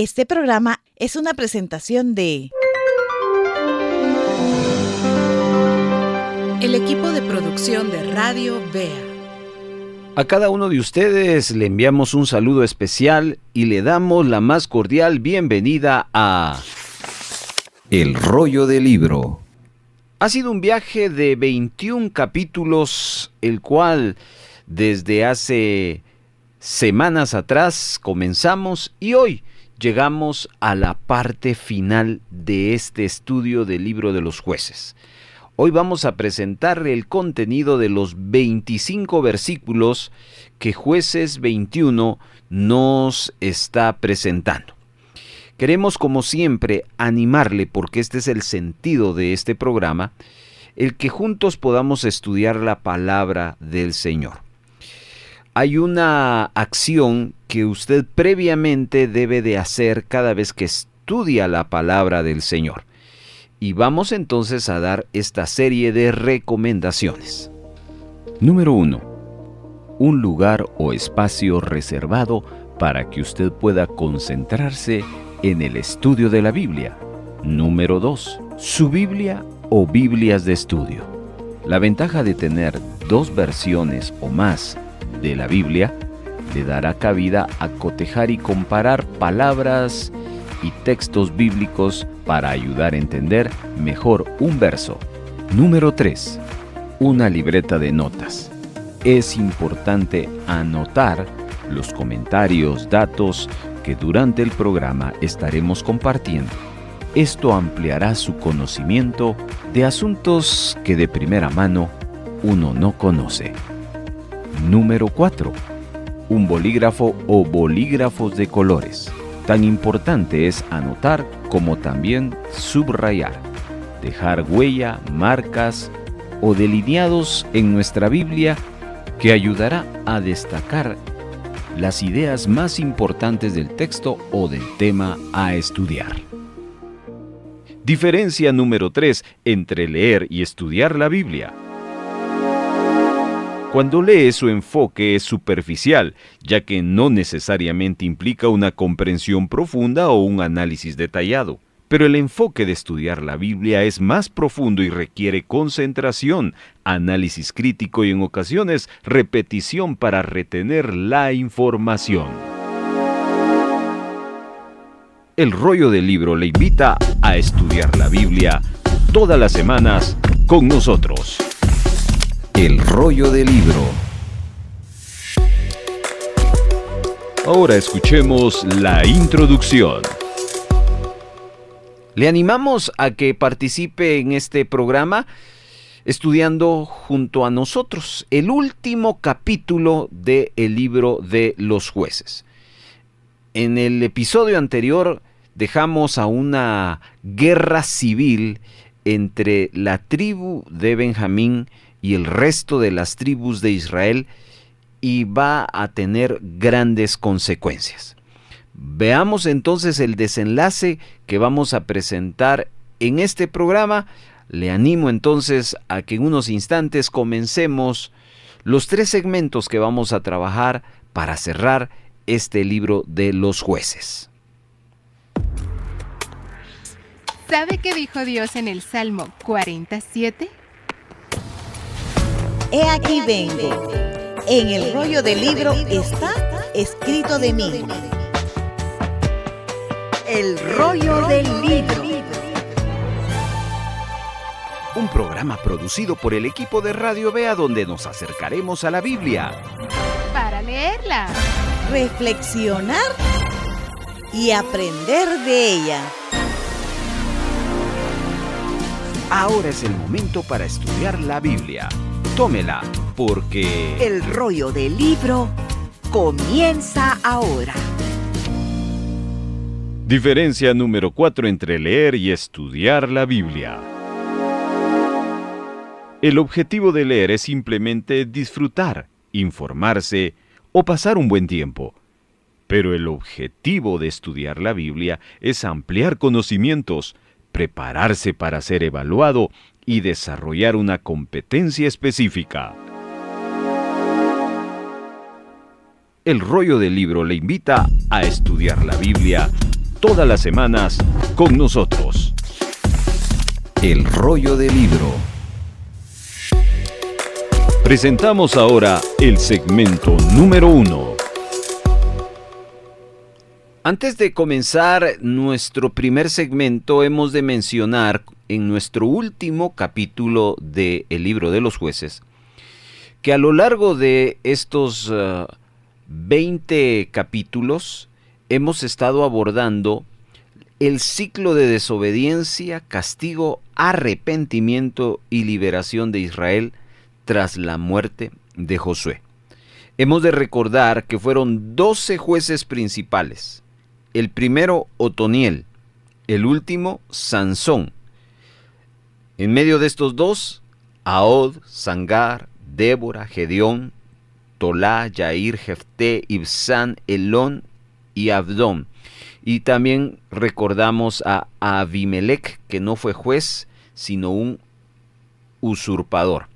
Este programa es una presentación de el equipo de producción de Radio Bea. A cada uno de ustedes le enviamos un saludo especial y le damos la más cordial bienvenida a El Rollo del Libro. Ha sido un viaje de 21 capítulos, el cual desde hace semanas atrás comenzamos y hoy llegamos a la parte final de este estudio del Libro de los Jueces. Hoy vamos a presentar el contenido de los 25 versículos que Jueces 21 nos está presentando. Queremos, como siempre, animarle, porque este es el sentido de este programa, el que juntos podamos estudiar la palabra del Señor. Hay una acción que usted previamente debe de hacer cada vez que estudia la palabra del Señor. Y vamos entonces a dar esta serie de recomendaciones. Número 1. Un lugar o espacio reservado para que usted pueda concentrarse en el estudio de la Biblia. Número 2. Su Biblia o Biblias de estudio. La ventaja de tener 2 versiones o más de la Biblia le dará cabida a cotejar y comparar palabras y textos bíblicos para ayudar a entender mejor un verso. Número 3. Una libreta de notas. Es importante anotar los comentarios, datos que durante el programa estaremos compartiendo. Esto ampliará su conocimiento de asuntos que de primera mano uno no conoce. Número 4. Un bolígrafo o bolígrafos de colores. Tan importante es anotar como también subrayar, dejar huella, marcas o delineados en nuestra Biblia que ayudará a destacar las ideas más importantes del texto o del tema a estudiar. Diferencia número 3 entre leer y estudiar la Biblia. Cuando lee, su enfoque es superficial, ya que no necesariamente implica una comprensión profunda o un análisis detallado. Pero el enfoque de estudiar la Biblia es más profundo y requiere concentración, análisis crítico y en ocasiones repetición para retener la información. El Rollo del Libro le invita a estudiar la Biblia todas las semanas con nosotros. El Rollo del Libro. Ahora escuchemos la introducción. Le animamos a que participe en este programa estudiando junto a nosotros el último capítulo del Libro de los Jueces. En el episodio anterior dejamos a una guerra civil entre la tribu de Benjamín y el resto de las tribus de Israel, y va a tener grandes consecuencias. Veamos entonces el desenlace que vamos a presentar en este programa. Le animo entonces a que en unos instantes comencemos los 3 segmentos que vamos a trabajar para cerrar este libro de los Jueces. ¿Sabe qué dijo Dios en el Salmo 47? He aquí vengo. En el rollo del libro está escrito de mí. El rollo del libro. Un programa producido por el equipo de Radio Bea, donde nos acercaremos a la Biblia Para leerla, reflexionar y aprender de ella. Ahora es el momento para estudiar la Biblia. Tómela, porque El rollo del libro comienza ahora. Diferencia número 4 entre leer y estudiar la Biblia. El objetivo de leer es simplemente disfrutar, informarse o pasar un buen tiempo. Pero el objetivo de estudiar la Biblia es ampliar conocimientos, prepararse para ser evaluado y desarrollar una competencia específica. El Rollo del Libro le invita a estudiar la Biblia todas las semanas con nosotros. El rollo del libro. Presentamos ahora el segmento número 1. Antes de comenzar nuestro primer segmento, hemos de mencionar en nuestro último capítulo del libro de los jueces, que a lo largo de estos 20 capítulos hemos estado abordando el ciclo de desobediencia, castigo, arrepentimiento y liberación de Israel tras la muerte de Josué. Hemos de recordar que fueron 12 jueces principales. El primero, Otoniel. El último, Sansón. En medio de estos dos, Ahod, Sangar, Débora, Gedeón, Tolá, Yair, Jefté, Ibsán, Elón y Abdón. Y también recordamos a Abimelech, que no fue juez, sino un usurpador.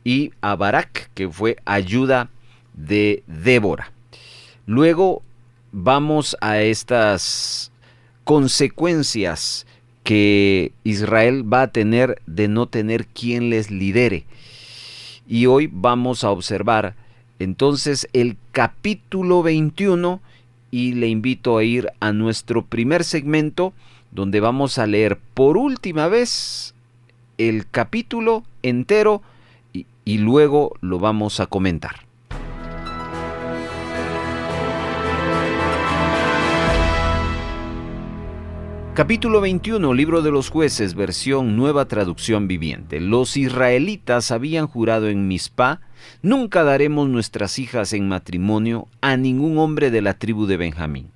Y a Barak, que fue ayuda de Débora. Luego vamos a estas consecuencias que Israel va a tener de no tener quien les lidere. Y hoy vamos a observar entonces el capítulo 21 y le invito a ir a nuestro primer segmento donde vamos a leer por última vez el capítulo entero y luego lo vamos a comentar. Capítulo 21, Libro de los Jueces, versión Nueva Traducción Viviente. Los israelitas habían jurado en Mizpá: nunca daremos nuestras hijas en matrimonio a ningún hombre de la tribu de Benjamín.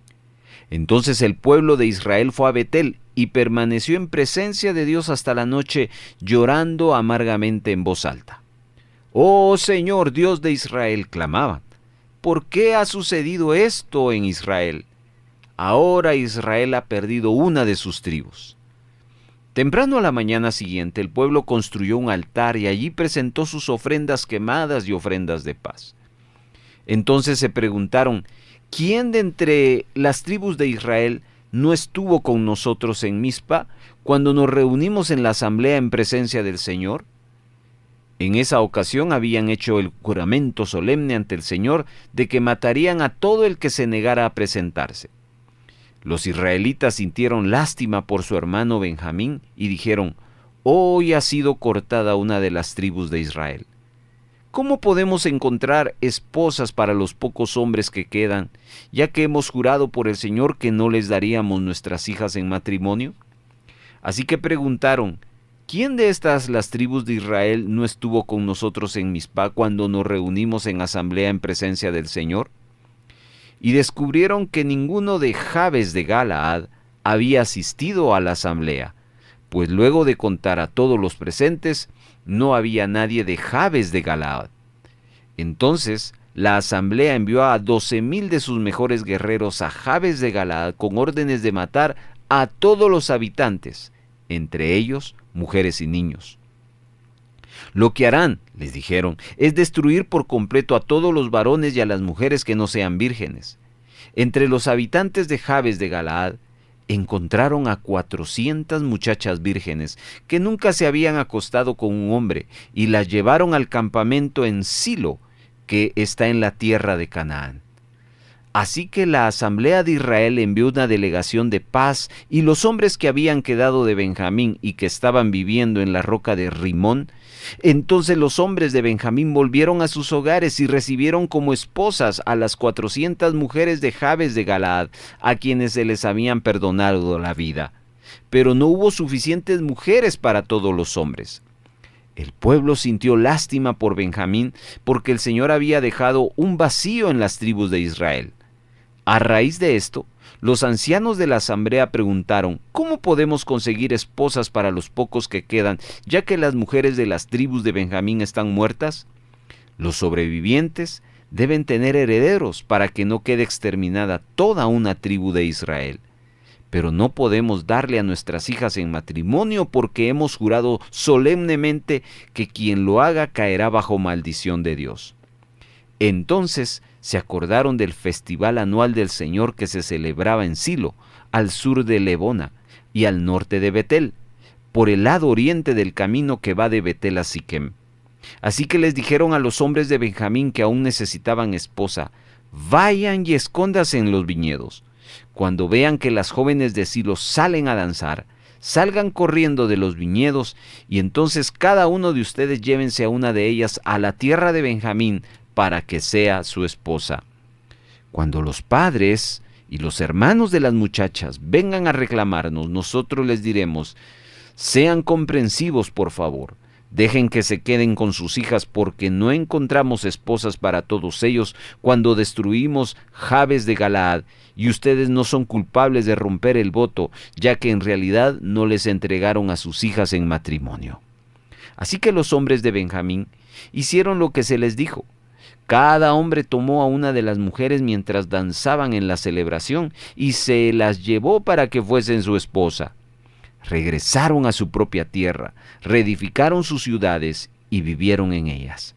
Entonces el pueblo de Israel fue a Betel y permaneció en presencia de Dios hasta la noche, llorando amargamente en voz alta. «Oh Señor, Dios de Israel», clamaban, «¿por qué ha sucedido esto en Israel? Ahora Israel ha perdido una de sus tribus». Temprano a la mañana siguiente, el pueblo construyó un altar y allí presentó sus ofrendas quemadas y ofrendas de paz. Entonces se preguntaron: ¿quién de entre las tribus de Israel no estuvo con nosotros en Mizpa cuando nos reunimos en la asamblea en presencia del Señor? En esa ocasión habían hecho el juramento solemne ante el Señor de que matarían a todo el que se negara a presentarse. Los israelitas sintieron lástima por su hermano Benjamín y dijeron: «Hoy ha sido cortada una de las tribus de Israel. ¿Cómo podemos encontrar esposas para los pocos hombres que quedan, ya que hemos jurado por el Señor que no les daríamos nuestras hijas en matrimonio?» Así que preguntaron: ¿quién de estas las tribus de Israel no estuvo con nosotros en Mizpá cuando nos reunimos en asamblea en presencia del Señor? Y descubrieron que ninguno de Jabes de Galaad había asistido a la asamblea, pues luego de contar a todos los presentes, no había nadie de Jabes de Galaad. Entonces la asamblea envió a 12,000 de sus mejores guerreros a Jabes de Galaad con órdenes de matar a todos los habitantes, entre ellos mujeres y niños. «Lo que harán», les dijeron, «es destruir por completo a todos los varones y a las mujeres que no sean vírgenes». Entre los habitantes de Jabes de Galaad encontraron a 400 muchachas vírgenes que nunca se habían acostado con un hombre y las llevaron al campamento en Silo, que está en la tierra de Canaán. Así que la asamblea de Israel envió una delegación de paz y los hombres que habían quedado de Benjamín y que estaban viviendo en la roca de Rimón. Entonces los hombres de Benjamín volvieron a sus hogares y recibieron como esposas a las 400 mujeres de Jabes de Galaad, a quienes se les habían perdonado la vida. Pero no hubo suficientes mujeres para todos los hombres. El pueblo sintió lástima por Benjamín porque el Señor había dejado un vacío en las tribus de Israel. A raíz de esto, los ancianos de la asamblea preguntaron: ¿cómo podemos conseguir esposas para los pocos que quedan, ya que las mujeres de las tribus de Benjamín están muertas? Los sobrevivientes deben tener herederos para que no quede exterminada toda una tribu de Israel. Pero no podemos darle a nuestras hijas en matrimonio porque hemos jurado solemnemente que quien lo haga caerá bajo maldición de Dios. Entonces se acordaron del festival anual del Señor que se celebraba en Silo, al sur de Lebona y al norte de Betel, por el lado oriente del camino que va de Betel a Siquem. Así que les dijeron a los hombres de Benjamín que aún necesitaban esposa: vayan y escóndanse en los viñedos. Cuando vean que las jóvenes de Silo salen a danzar, salgan corriendo de los viñedos, y entonces cada uno de ustedes llévense a una de ellas a la tierra de Benjamín para que sea su esposa. Cuando los padres y los hermanos de las muchachas vengan a reclamarnos, nosotros les diremos: sean comprensivos, por favor. Dejen que se queden con sus hijas, porque no encontramos esposas para todos ellos cuando destruimos Jabes de Galaad, y ustedes no son culpables de romper el voto, ya que en realidad no les entregaron a sus hijas en matrimonio. Así que los hombres de Benjamín hicieron lo que se les dijo. Cada hombre tomó a una de las mujeres mientras danzaban en la celebración y se las llevó para que fuesen su esposa. Regresaron a su propia tierra, reedificaron sus ciudades y vivieron en ellas.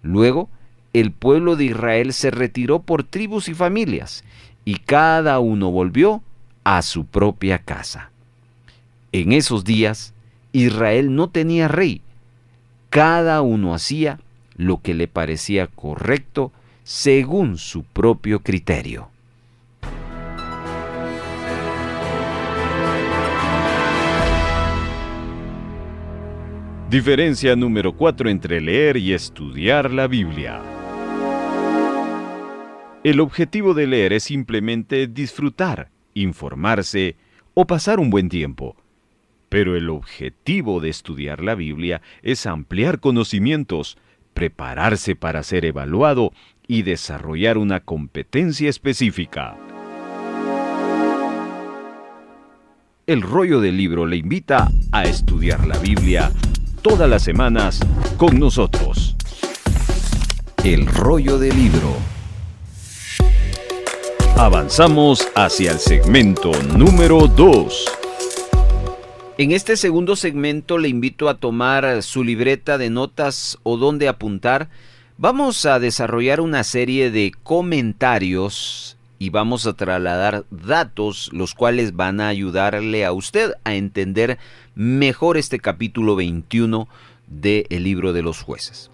Luego, el pueblo de Israel se retiró por tribus y familias, y cada uno volvió a su propia casa. En esos días, Israel no tenía rey. Cada uno hacía lo que le parecía correcto según su propio criterio. Diferencia número 4 entre leer y estudiar la Biblia. El objetivo de leer es simplemente disfrutar, informarse o pasar un buen tiempo. Pero el objetivo de estudiar la Biblia es ampliar conocimientos, prepararse para ser evaluado y desarrollar una competencia específica. El Rollo del Libro le invita a estudiar la Biblia todas las semanas con nosotros. El Rollo del Libro. Avanzamos hacia el segmento número 2. En este segundo segmento le invito a tomar su libreta de notas o donde apuntar. Vamos a desarrollar una serie de comentarios y vamos a trasladar datos, los cuales van a ayudarle a usted a entender mejor este capítulo 21 del libro de los jueces.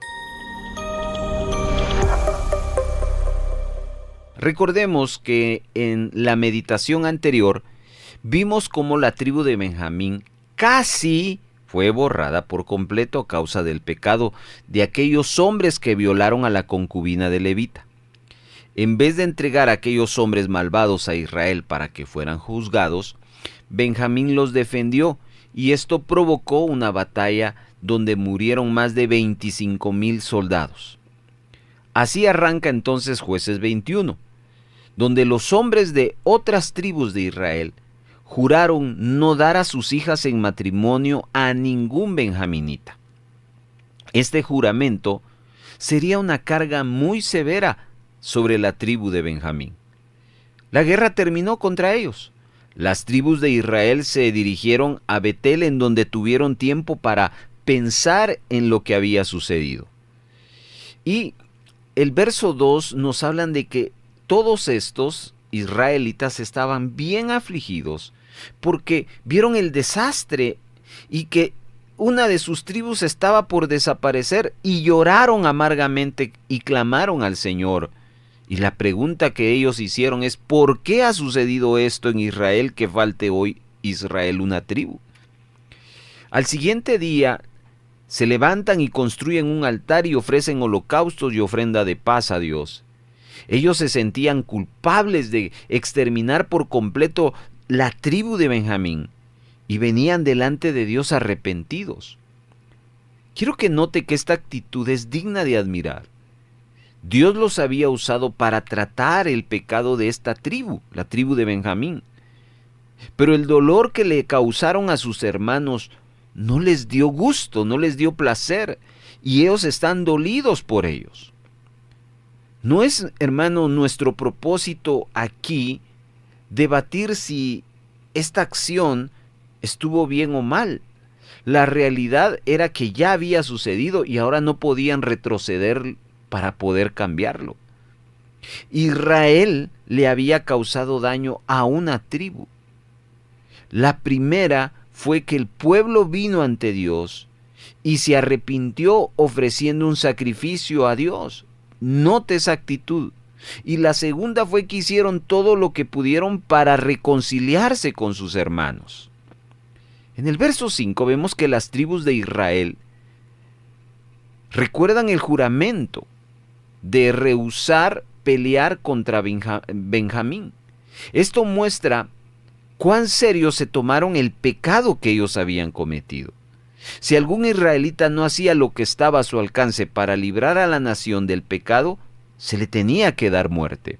Recordemos que en la meditación anterior vimos cómo la tribu de Benjamín casi fue borrada por completo a causa del pecado de aquellos hombres que violaron a la concubina de Levita. En vez de entregar a aquellos hombres malvados a Israel para que fueran juzgados, Benjamín los defendió, y esto provocó una batalla donde murieron más de 25,000 soldados. Así arranca entonces Jueces 21, donde los hombres de otras tribus de Israel juraron no dar a sus hijas en matrimonio a ningún benjaminita. Este juramento sería una carga muy severa sobre la tribu de Benjamín. La guerra terminó contra ellos. Las tribus de Israel se dirigieron a Betel, en donde tuvieron tiempo para pensar en lo que había sucedido. Y el verso 2 nos hablan de que todos estos israelitas estaban bien afligidos porque vieron el desastre y que una de sus tribus estaba por desaparecer, y lloraron amargamente y clamaron al Señor. Y la pregunta que ellos hicieron es: ¿por qué ha sucedido esto en Israel, que falte hoy Israel una tribu? Al siguiente día se levantan y construyen un altar y ofrecen holocaustos y ofrenda de paz a Dios. Ellos se sentían culpables de exterminar por completo la tribu de Benjamín y venían delante de Dios arrepentidos. Quiero que note que esta actitud es digna de admirar. Dios los había usado para tratar el pecado de esta tribu, la tribu de Benjamín. Pero el dolor que le causaron a sus hermanos no les dio gusto, no les dio placer, y ellos están dolidos por ellos. No es, hermano, nuestro propósito aquí debatir si esta acción estuvo bien o mal. La realidad era que ya había sucedido y ahora no podían retroceder para poder cambiarlo. Israel le había causado daño a una tribu. La primera fue que el pueblo vino ante Dios y se arrepintió ofreciendo un sacrificio a Dios. Note esa actitud. Y la segunda fue que hicieron todo lo que pudieron para reconciliarse con sus hermanos. En el verso 5 vemos que las tribus de Israel recuerdan el juramento de rehusar pelear contra Benjamín. Esto muestra cuán serio se tomaron el pecado que ellos habían cometido. Si algún israelita no hacía lo que estaba a su alcance para librar a la nación del pecado, se le tenía que dar muerte.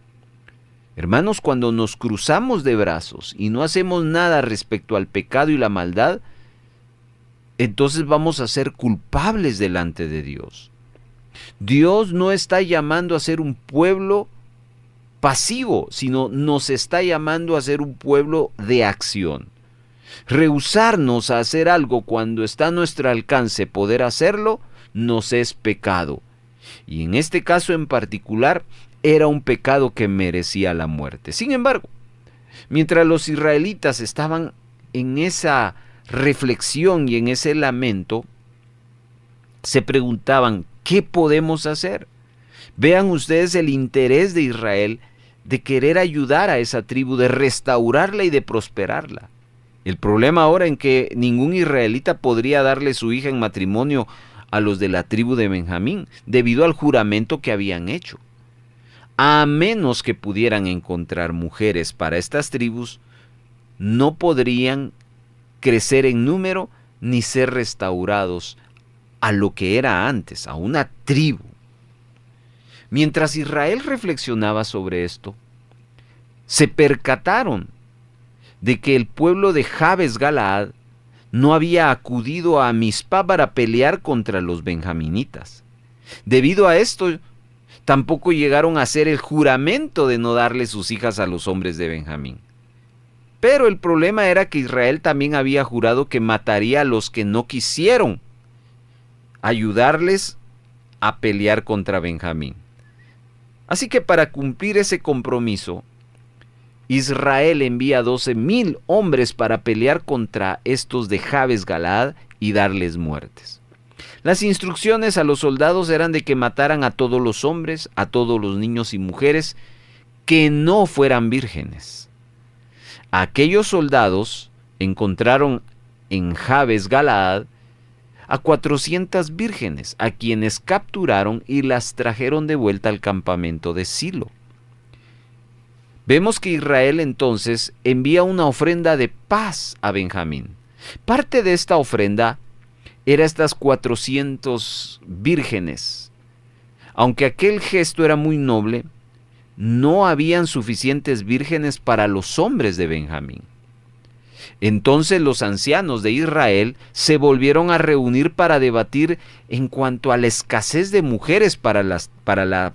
Hermanos, cuando nos cruzamos de brazos y no hacemos nada respecto al pecado y la maldad, entonces vamos a ser culpables delante de Dios. Dios no está llamando a ser un pueblo pasivo, sino nos está llamando a ser un pueblo de acción. Rehusarnos a hacer algo cuando está a nuestro alcance poder hacerlo, nos es pecado. Y en este caso en particular, era un pecado que merecía la muerte. Sin embargo, mientras los israelitas estaban en esa reflexión y en ese lamento, se preguntaban, ¿qué podemos hacer? Vean ustedes el interés de Israel de querer ayudar a esa tribu, de restaurarla y de prosperarla. El problema ahora en que ningún israelita podría darle su hija en matrimonio a los de la tribu de Benjamín, debido al juramento que habían hecho. A menos que pudieran encontrar mujeres para estas tribus, no podrían crecer en número ni ser restaurados a lo que era antes, a una tribu. Mientras Israel reflexionaba sobre esto, se percataron de que el pueblo de Jabes Galaad no había acudido a Mizpá para pelear contra los benjaminitas. Debido a esto, tampoco llegaron a hacer el juramento de no darle sus hijas a los hombres de Benjamín. Pero el problema era que Israel también había jurado que mataría a los que no quisieron ayudarles a pelear contra Benjamín. Así que para cumplir ese compromiso, Israel envía 12,000 hombres para pelear contra estos de Jabes Galaad y darles muertes. Las instrucciones a los soldados eran de que mataran a todos los hombres, a todos los niños y mujeres que no fueran vírgenes. Aquellos soldados encontraron en Jabes Galaad a 400 vírgenes, a quienes capturaron y las trajeron de vuelta al campamento de Silo. Vemos que Israel entonces envía una ofrenda de paz a Benjamín. Parte de esta ofrenda era estas 400 vírgenes. Aunque aquel gesto era muy noble, no habían suficientes vírgenes para los hombres de Benjamín. Entonces los ancianos de Israel se volvieron a reunir para debatir en cuanto a la escasez de mujeres para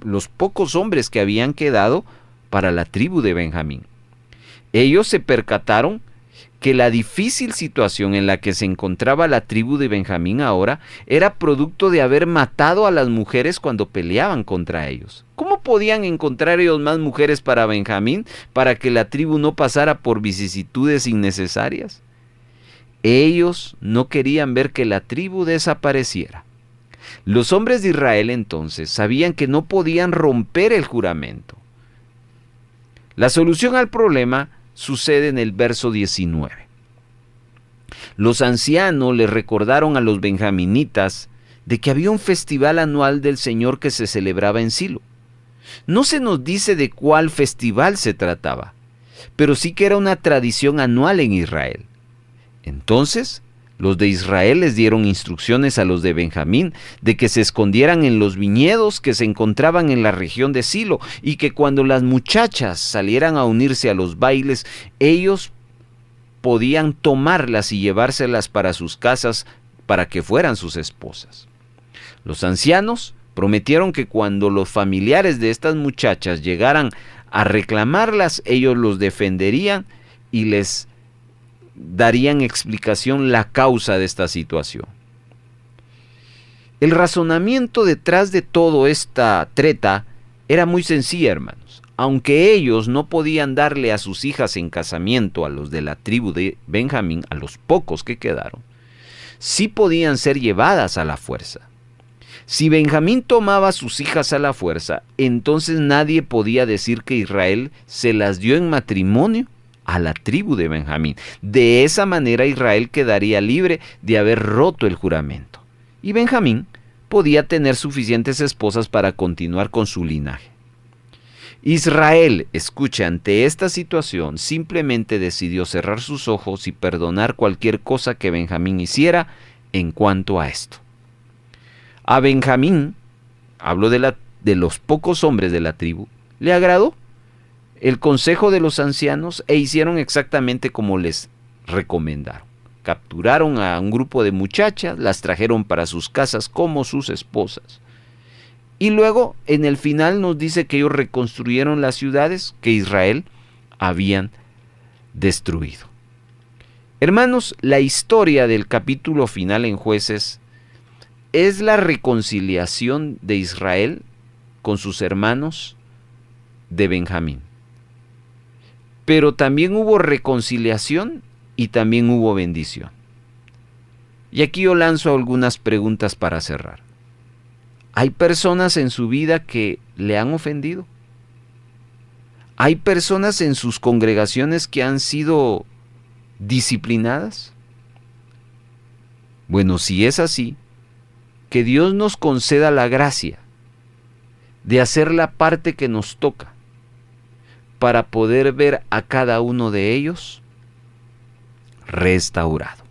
los pocos hombres que habían quedado para la tribu de Benjamín. Ellos se percataron que la difícil situación en la que se encontraba la tribu de Benjamín ahora era producto de haber matado a las mujeres cuando peleaban contra ellos. ¿Cómo podían encontrar ellos más mujeres para Benjamín para que la tribu no pasara por vicisitudes innecesarias? Ellos no querían ver que la tribu desapareciera. Los hombres de Israel entonces sabían que no podían romper el juramento. La solución al problema sucede en el verso 19. Los ancianos les recordaron a los benjaminitas de que había un festival anual del Señor que se celebraba en Silo. No se nos dice de cuál festival se trataba, pero sí que era una tradición anual en Israel. Entonces, los de Israel les dieron instrucciones a los de Benjamín de que se escondieran en los viñedos que se encontraban en la región de Silo y que cuando las muchachas salieran a unirse a los bailes, ellos podían tomarlas y llevárselas para sus casas para que fueran sus esposas. Los ancianos prometieron que cuando los familiares de estas muchachas llegaran a reclamarlas, ellos los defenderían y les darían explicación la causa de esta situación. El razonamiento detrás de toda esta treta era muy sencilla, hermanos. aunque ellos no podían darle a sus hijas en casamiento a los de la tribu de Benjamín, a los pocos que quedaron, sí podían ser llevadas a la fuerza. Si Benjamín tomaba a sus hijas a la fuerza, entonces nadie podía decir que Israel se las dio en matrimonio a la tribu de Benjamín. De esa manera Israel quedaría libre de haber roto el juramento. Y Benjamín podía tener suficientes esposas para continuar con su linaje. Israel, escucha, ante esta situación, simplemente decidió cerrar sus ojos y perdonar cualquier cosa que Benjamín hiciera en cuanto a esto. A Benjamín, hablo de los pocos hombres de la tribu, le agradó el consejo de los ancianos e hicieron exactamente como les recomendaron. Capturaron a un grupo de muchachas, las trajeron para sus casas como sus esposas. Y luego, en el final nos dice que ellos reconstruyeron las ciudades que Israel habían destruido. Hermanos, la historia del capítulo final en Jueces es la reconciliación de Israel con sus hermanos de Benjamín. Pero también hubo reconciliación y también hubo bendición. Y aquí yo lanzo algunas preguntas para cerrar. ¿Hay personas en su vida que le han ofendido? ¿Hay personas en sus congregaciones que han sido disciplinadas? Bueno, si es así, que Dios nos conceda la gracia de hacer la parte que nos toca para poder ver a cada uno de ellos restaurado.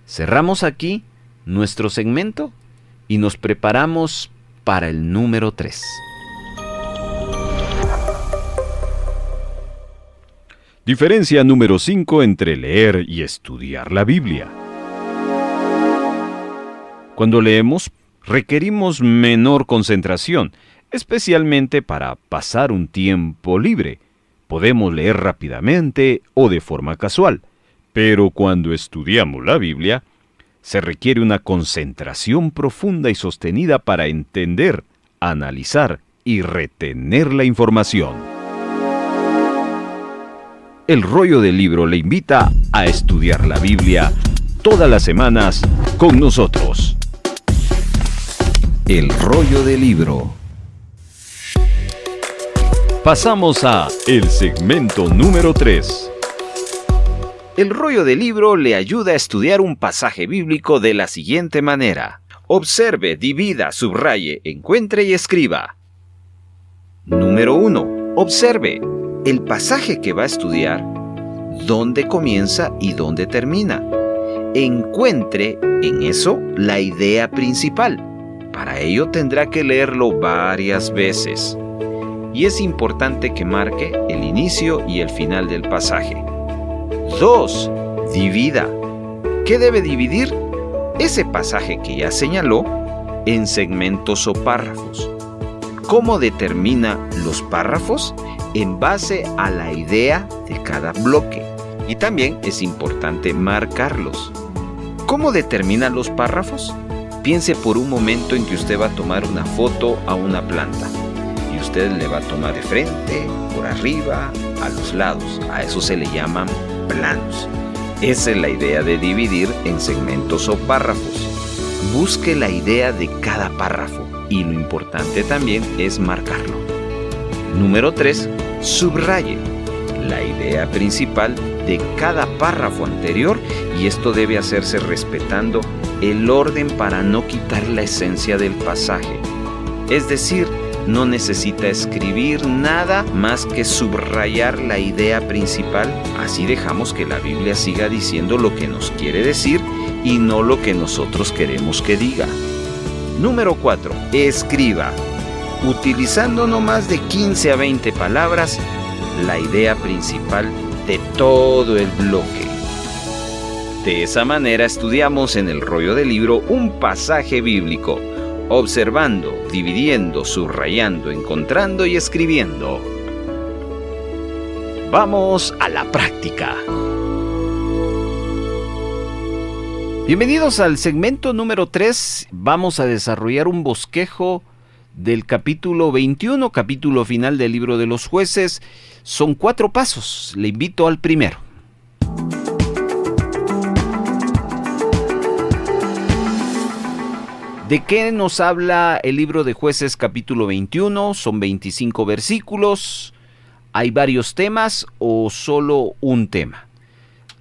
Cerramos aquí nuestro segmento y nos preparamos para el número 3. Diferencia número 5 entre leer y estudiar la Biblia. Cuando leemos, requerimos menor concentración, especialmente para pasar un tiempo libre. Podemos leer rápidamente o de forma casual, pero cuando estudiamos la Biblia, se requiere una concentración profunda y sostenida para entender, analizar y retener la información. El Rollo del Libro le invita a estudiar la Biblia todas las semanas con nosotros. El Rollo del Libro. Pasamos a el segmento número 3. El Rollo del Libro le ayuda a estudiar un pasaje bíblico de la siguiente manera. Observe, divida, subraye, encuentre y escriba. Número 1. Observe el pasaje que va a estudiar, dónde comienza y dónde termina. Encuentre en eso la idea principal. Para ello tendrá que leerlo varias veces. Y es importante que marque el inicio y el final del pasaje. 2. Divida. ¿Qué debe dividir? Ese pasaje que ya señaló en segmentos o párrafos. ¿Cómo determina los párrafos? En base a la idea de cada bloque. Y también es importante marcarlos. ¿Cómo determina los párrafos? Piense por un momento en que usted va a tomar una foto a una planta. Y usted le va a tomar de frente, por arriba, a los lados. A eso se le llaman planos. Esa es la idea de dividir en segmentos o párrafos. Busque la idea de cada párrafo y lo importante también es marcarlo. Número 3. Subraye la idea principal de cada párrafo anterior y esto debe hacerse respetando el orden para no quitar la esencia del pasaje. Es decir, no necesita escribir nada más que subrayar la idea principal. Así dejamos que la Biblia siga diciendo lo que nos quiere decir y no lo que nosotros queremos que diga. Número 4. Escriba. Utilizando no más de 15 a 20 palabras, la idea principal de todo el bloque. De esa manera estudiamos en el Rollo del Libro un pasaje bíblico, observando, dividiendo, subrayando, encontrando y escribiendo. Vamos a la práctica. Bienvenidos al segmento número 3. Vamos a desarrollar un bosquejo del capítulo 21, capítulo final del libro de los jueces. Son 4 pasos. Le invito al primero. ¿De qué nos habla el libro de Jueces capítulo 21? Son 25 versículos. ¿Hay varios temas o solo un tema?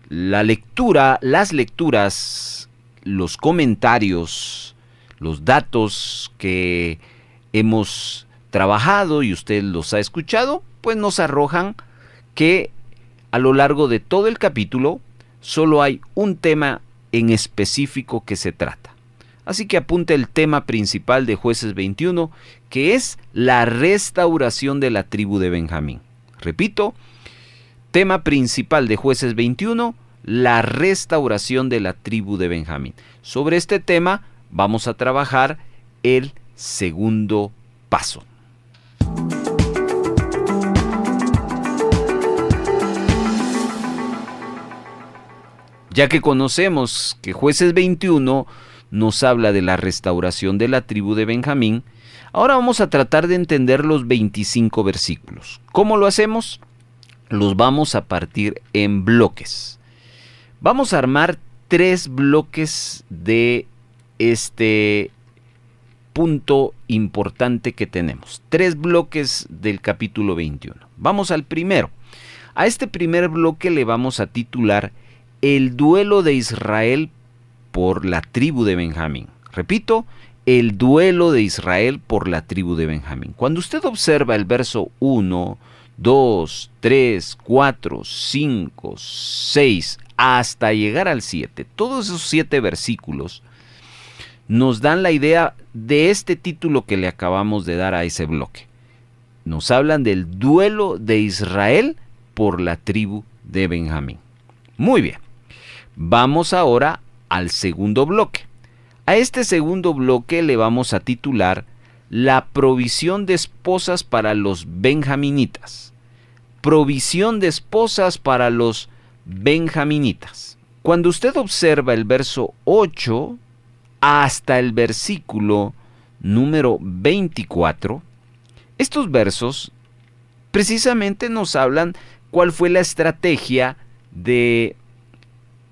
La lectura, las lecturas, los comentarios, los datos que hemos trabajado y usted los ha escuchado, pues nos arrojan que a lo largo de todo el capítulo solo hay un tema en específico que se trata. Así que apunta el tema principal de Jueces 21, que es la restauración de la tribu de Benjamín. Repito, tema principal de Jueces 21, la restauración de la tribu de Benjamín. Sobre este tema vamos a trabajar el segundo paso. Ya que conocemos que Jueces 21 nos habla de la restauración de la tribu de Benjamín, ahora vamos a tratar de entender los 25 versículos. ¿Cómo lo hacemos? Los vamos a partir en bloques. Vamos a armar 3 bloques de este punto importante que tenemos. 3 bloques del capítulo 21. Vamos al primero. A este primer bloque le vamos a titular El duelo de Israel por la tribu de Benjamín. Repito, el duelo de Israel por la tribu de Benjamín. Cuando usted observa el verso 1, 2, 3, 4, 5, 6, hasta llegar al 7, todos esos 7 versículos nos dan la idea de este título que le acabamos de dar a ese bloque. Nos hablan del duelo de Israel por la tribu de Benjamín. Muy bien, vamos ahora al segundo bloque. A este segundo bloque le vamos a titular La provisión de esposas para los benjaminitas. Provisión de esposas para los benjaminitas. Cuando usted observa el verso 8 hasta el versículo número 24, estos versos precisamente nos hablan cuál fue la estrategia de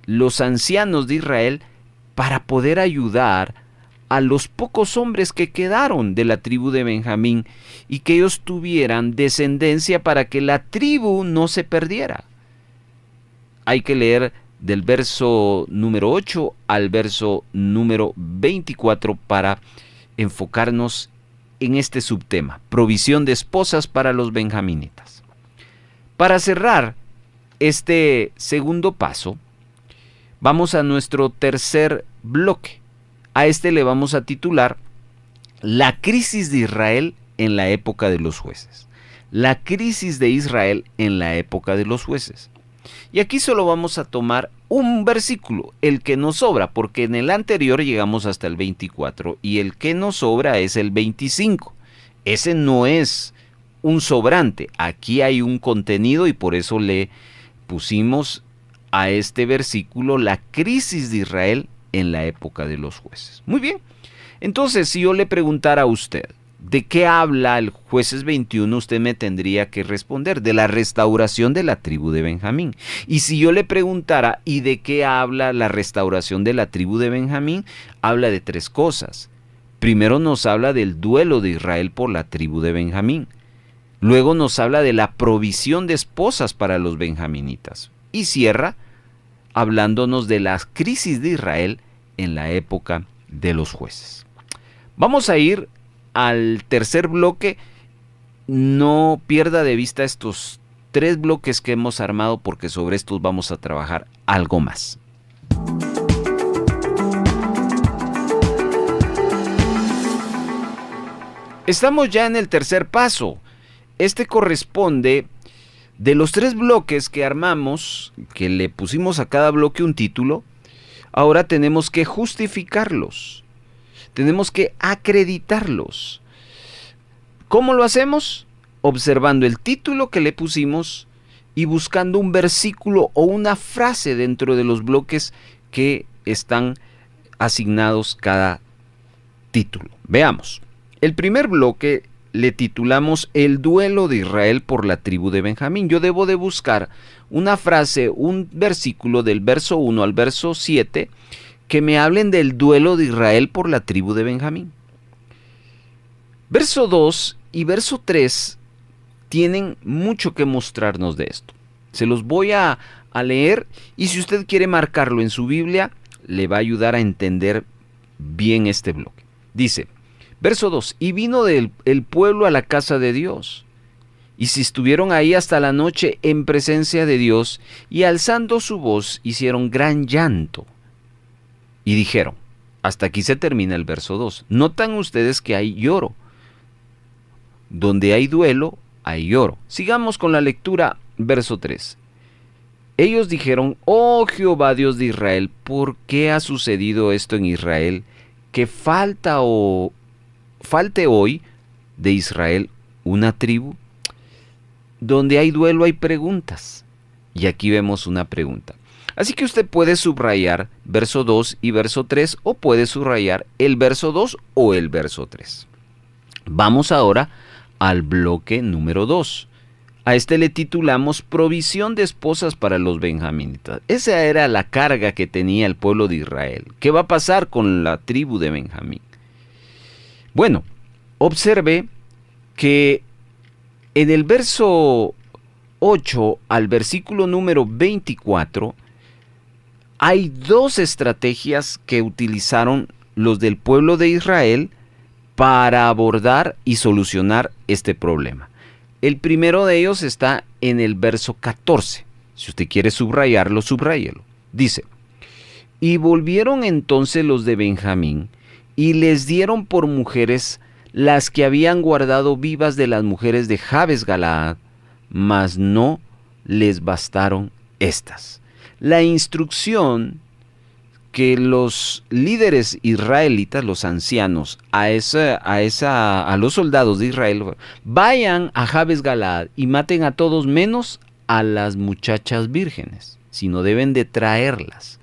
los ancianos de Israel para poder ayudar a los pocos hombres que quedaron de la tribu de Benjamín y que ellos tuvieran descendencia para que la tribu no se perdiera. Hay que leer del verso número 8 al verso número 24 para enfocarnos en este subtema, provisión de esposas para los benjaminitas. Para cerrar este segundo paso, vamos a nuestro tercer bloque. A este le vamos a titular La crisis de Israel en la época de los jueces. La crisis de Israel en la época de los jueces. Y aquí solo vamos a tomar un versículo, el que nos sobra, porque en el anterior llegamos hasta el 24 y el que nos sobra es el 25. Ese no es un sobrante, aquí hay un contenido y por eso le pusimos a este versículo la crisis de Israel en la época de los jueces. Muy bien, entonces si yo le preguntara a usted, ¿de qué habla el Jueces 21? Usted me tendría que responder, de la restauración de la tribu de Benjamín. Y si yo le preguntara, ¿y de qué habla la restauración de la tribu de Benjamín? Habla de 3 cosas. Primero nos habla del duelo de Israel por la tribu de Benjamín. Luego nos habla de la provisión de esposas para los benjaminitas. Y cierra hablándonos de la crisis de Israel en la época de los jueces. Vamos a ir al tercer bloque. No pierda de vista estos 3 bloques que hemos armado porque sobre estos vamos a trabajar algo más. Estamos ya en el tercer paso. Este corresponde de los 3 bloques que armamos, que le pusimos a cada bloque un título. Ahora tenemos que justificarlos. Tenemos que acreditarlos. ¿Cómo lo hacemos? Observando el título que le pusimos y buscando un versículo o una frase dentro de los bloques que están asignados cada título. Veamos. El primer bloque le titulamos El duelo de Israel por la tribu de Benjamín. Yo debo de buscar una frase, un versículo del verso 1 al verso 7 que me hablen del duelo de Israel por la tribu de Benjamín. Verso 2 y verso 3 tienen mucho que mostrarnos de esto. Se los voy a leer, y si usted quiere marcarlo en su Biblia, le va a ayudar a entender bien este bloque. Dice, verso 2, y vino el pueblo a la casa de Dios, y se estuvieron ahí hasta la noche en presencia de Dios, y alzando su voz hicieron gran llanto, y dijeron, hasta aquí se termina el verso 2. Notan ustedes que hay lloro. Donde hay duelo, hay lloro. Sigamos con la lectura, verso 3. Ellos dijeron, oh Jehová Dios de Israel, ¿por qué ha sucedido esto en Israel? Que falte hoy de Israel una tribu. Donde hay duelo hay preguntas. Y aquí vemos una pregunta. Así que usted puede subrayar verso 2 y verso 3, o puede subrayar el verso 2 o el verso 3. Vamos ahora al bloque número 2. A este le titulamos Provisión de esposas para los benjaminitas. Esa era la carga que tenía el pueblo de Israel. ¿Qué va a pasar con la tribu de Benjamín? Bueno, observe que en el verso 8 al versículo número 24 hay dos estrategias que utilizaron los del pueblo de Israel para abordar y solucionar este problema. El primero de ellos está en el verso 14. Si usted quiere subrayarlo, subráyelo. Dice, y volvieron entonces los de Benjamín y les dieron por mujeres las que habían guardado vivas de las mujeres de Jabes Galaad, mas no les bastaron estas. La instrucción que los líderes israelitas, los ancianos, a los soldados de Israel, vayan a Jabes Galaad y maten a todos menos a las muchachas vírgenes, sino deben de traerlas.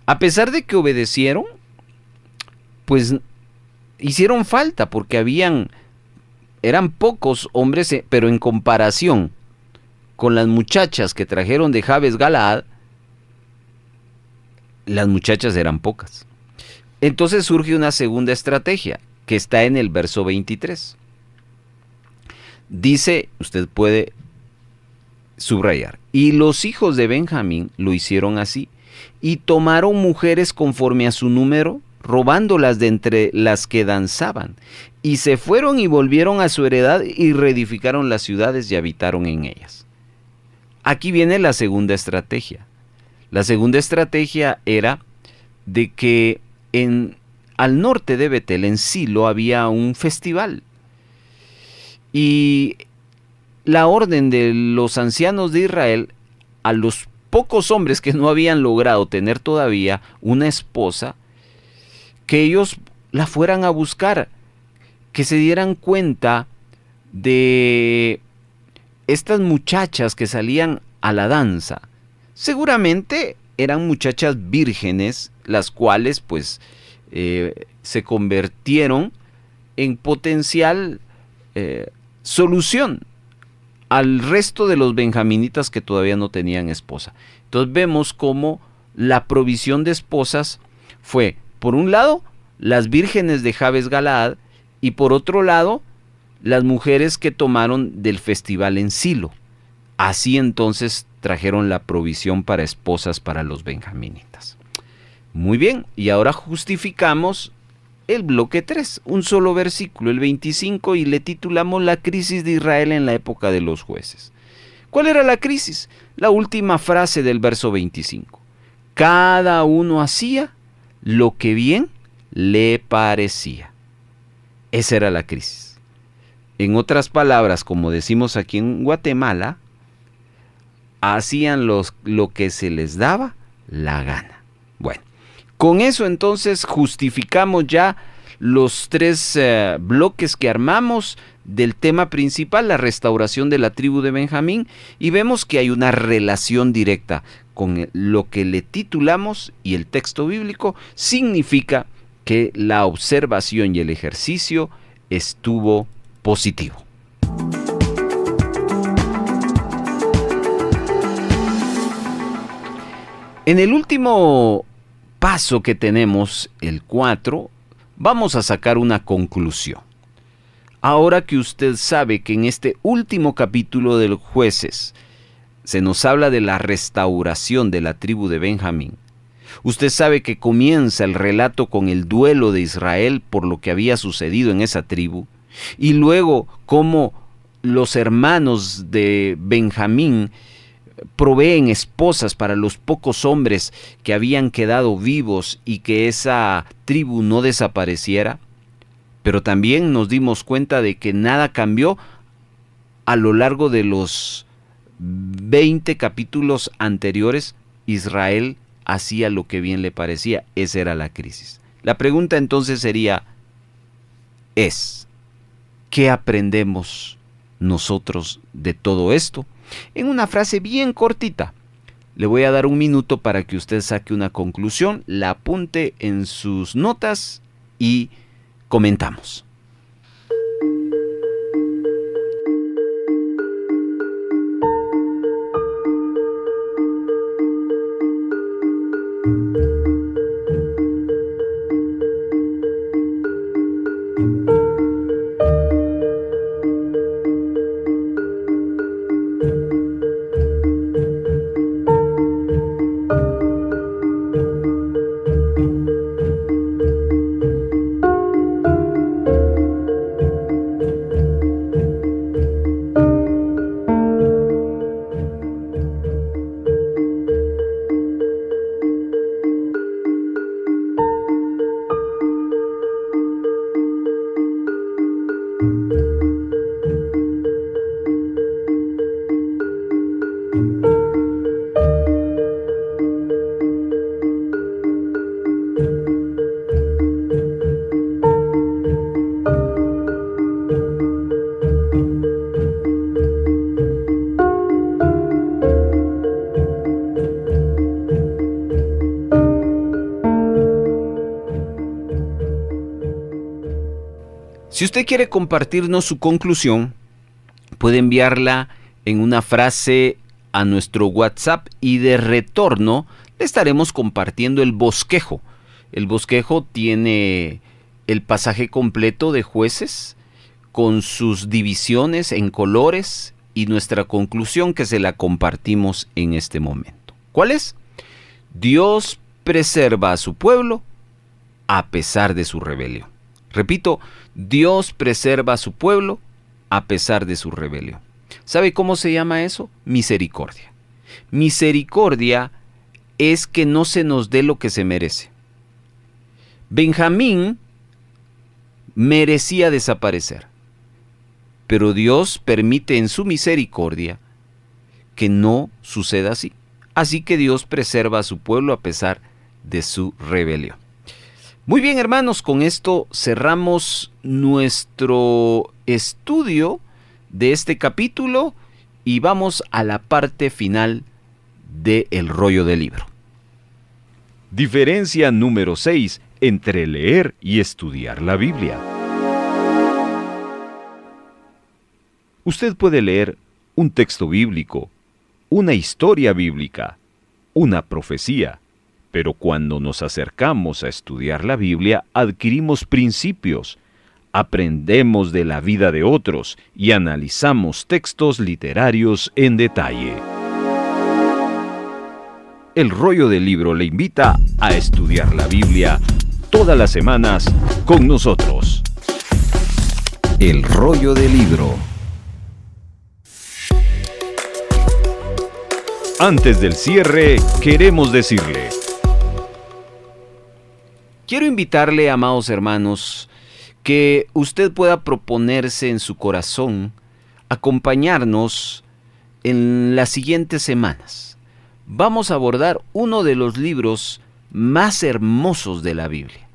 A pesar de que obedecieron, pues hicieron falta porque eran pocos hombres, pero en comparación con las muchachas que trajeron de Jabes Galaad, las muchachas eran pocas. Entonces surge una segunda estrategia que está en el verso 23. Dice, usted puede subrayar, y los hijos de Benjamín lo hicieron así, y tomaron mujeres conforme a su número, robándolas de entre las que danzaban, y se fueron y volvieron a su heredad y reedificaron las ciudades y habitaron en ellas. Aquí viene la segunda estrategia. La segunda estrategia era de que al norte de Betel, en Silo, había un festival. Y la orden de los ancianos de Israel, a los pocos hombres que no habían logrado tener todavía una esposa, que ellos la fueran a buscar, que se dieran cuenta de estas muchachas que salían a la danza. Seguramente eran muchachas vírgenes, las cuales pues se convirtieron en potencial solución al resto de los benjaminitas que todavía no tenían esposa. Entonces vemos cómo la provisión de esposas fue, por un lado, las vírgenes de Jabes Galaad, y por otro lado, las mujeres que tomaron del festival en Silo. Así entonces trajeron la provisión para esposas para los benjaminitas. Muy bien, y ahora justificamos el bloque 3, un solo versículo, el 25, y le titulamos La crisis de Israel en la época de los jueces. ¿Cuál era la crisis? La última frase del verso 25. Cada uno hacía lo que bien le parecía. Esa era la crisis. En otras palabras, como decimos aquí en Guatemala, hacían lo que se les daba la gana. Bueno, con eso entonces justificamos ya los tres bloques que armamos del tema principal, la restauración de la tribu de Benjamín, y vemos que hay una relación directa con lo que le titulamos, y el texto bíblico significa que la observación y el ejercicio estuvo positivo. En el último paso que tenemos, el 4, vamos a sacar una conclusión. Ahora que usted sabe que en este último capítulo de los Jueces se nos habla de la restauración de la tribu de Benjamín, usted sabe que comienza el relato con el duelo de Israel por lo que había sucedido en esa tribu, y luego cómo los hermanos de Benjamín proveen esposas para los pocos hombres que habían quedado vivos y que esa tribu no desapareciera. Pero también nos dimos cuenta de que nada cambió a lo largo de los 20 capítulos anteriores. Israel hacía lo que bien le parecía. Esa era la crisis. La pregunta entonces sería, ¿qué aprendemos nosotros de todo esto? En una frase bien cortita. Le voy a dar un minuto para que usted saque una conclusión, la apunte en sus notas y comentamos. Si usted quiere compartirnos su conclusión, puede enviarla en una frase a nuestro WhatsApp y de retorno le estaremos compartiendo el bosquejo. El bosquejo tiene el pasaje completo de Jueces con sus divisiones en colores y nuestra conclusión que se la compartimos en este momento. ¿Cuál es? Dios preserva a su pueblo a pesar de su rebelión. Repito, Dios preserva a su pueblo a pesar de su rebelión. ¿Sabe cómo se llama eso? Misericordia. Misericordia es que no se nos dé lo que se merece. Benjamín merecía desaparecer, pero Dios permite en su misericordia que no suceda así. Así que Dios preserva a su pueblo a pesar de su rebelión. Muy bien, hermanos, con esto cerramos nuestro estudio de este capítulo y vamos a la parte final del rollo del libro. Diferencia número 6 entre leer y estudiar la Biblia. Usted puede leer un texto bíblico, una historia bíblica, una profecía, pero cuando nos acercamos a estudiar la Biblia, adquirimos principios, aprendemos de la vida de otros y analizamos textos literarios en detalle. El rollo del libro le invita a estudiar la Biblia todas las semanas con nosotros. El rollo del libro. Antes del cierre, queremos decirle: quiero invitarle, amados hermanos, que usted pueda proponerse en su corazón acompañarnos en las siguientes semanas. Vamos a abordar uno de los libros más hermosos de la Biblia.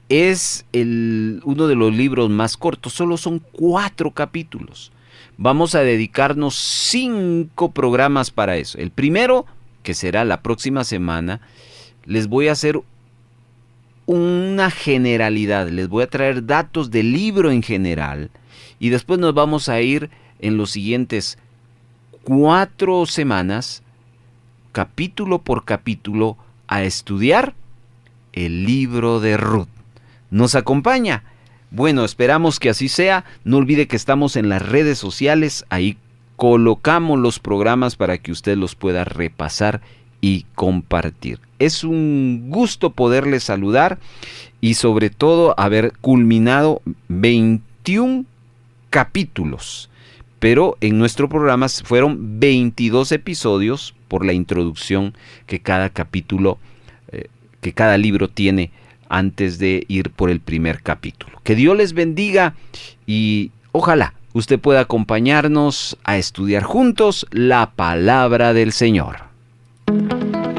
Es uno de los libros más cortos, solo son 4 capítulos. Vamos a dedicarnos 5 programas para eso. El primero, que será la próxima semana, les voy a hacer una generalidad, les voy a traer datos del libro en general y después nos vamos a ir en los siguientes 4 semanas, capítulo por capítulo, a estudiar el libro de Ruth. ¿Nos acompaña? Bueno, esperamos que así sea. No olvide que estamos en las redes sociales, ahí colocamos los programas para que usted los pueda repasar y compartir. Es un gusto poderles saludar y sobre todo haber culminado 21 capítulos. Pero en nuestro programa fueron 22 episodios por la introducción que cada capítulo, que cada libro tiene antes de ir por el primer capítulo. Que Dios les bendiga y ojalá usted pueda acompañarnos a estudiar juntos la palabra del Señor.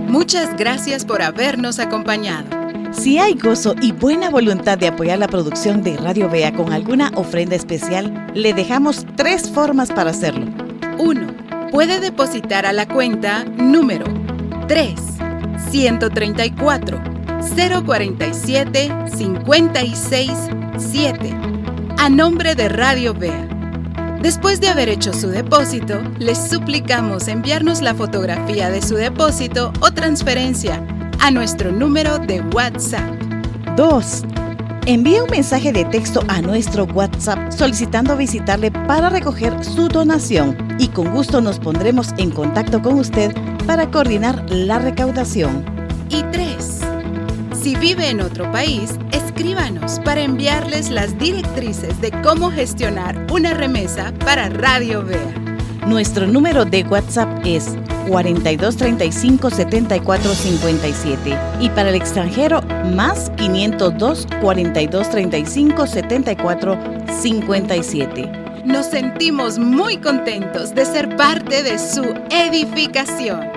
Muchas gracias por habernos acompañado. Si hay gozo y buena voluntad de apoyar la producción de Radio Vea con alguna ofrenda especial, le dejamos 3 formas para hacerlo. 1. Puede depositar a la cuenta número 3-134-047-56-7 a nombre de Radio Vea. Después de haber hecho su depósito, les suplicamos enviarnos la fotografía de su depósito o transferencia a nuestro número de WhatsApp. 2. Envíe un mensaje de texto a nuestro WhatsApp solicitando visitarle para recoger su donación y con gusto nos pondremos en contacto con usted para coordinar la recaudación. Y 3. Si vive en otro país, escríbanos para enviarles las directrices de cómo gestionar una remesa para Radio Vea. Nuestro número de WhatsApp es 4235 7457 y para el extranjero más 502 4235 7457. Nos sentimos muy contentos de ser parte de su edificación.